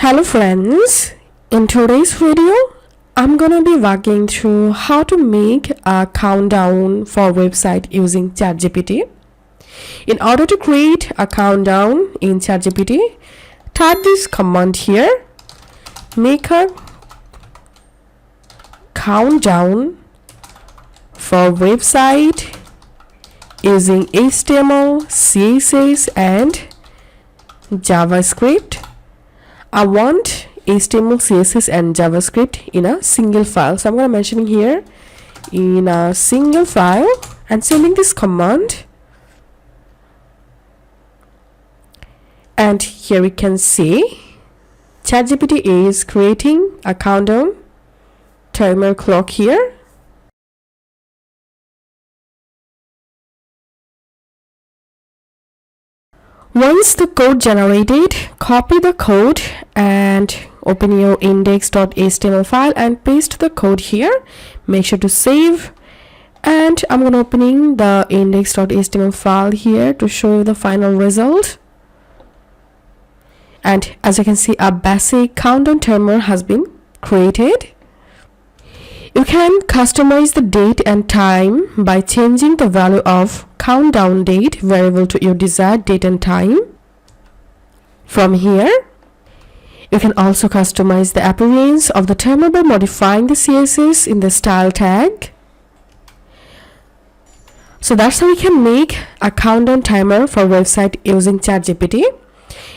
Hello friends, in today's video I'm gonna be walking through how to make a countdown for website using ChatGPT. In order to create a countdown in ChatGPT, type this command here: make a countdown for website using HTML, CSS and JavaScript. I want HTML, CSS and JavaScript in a single file. So I'm going to mention here in a single file and sending this command. And here we can see ChatGPT is creating a countdown timer clock here. Once the code generated, copy the code and open your index.html file and paste the code here. Make sure to save, and I'm going to opening the index.html file here to show you the final result. And as you can see, a basic countdown timer has been created. You can customize the date and time by changing the value of countdown date variable to your desired date and time. From here, you can also customize the appearance of the timer by modifying the CSS in the style tag. So that's how we can make a countdown timer for website using ChatGPT.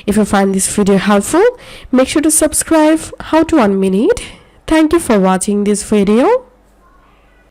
If you find this video helpful, make sure to subscribe How to 1 Minute. Thank you for watching this video.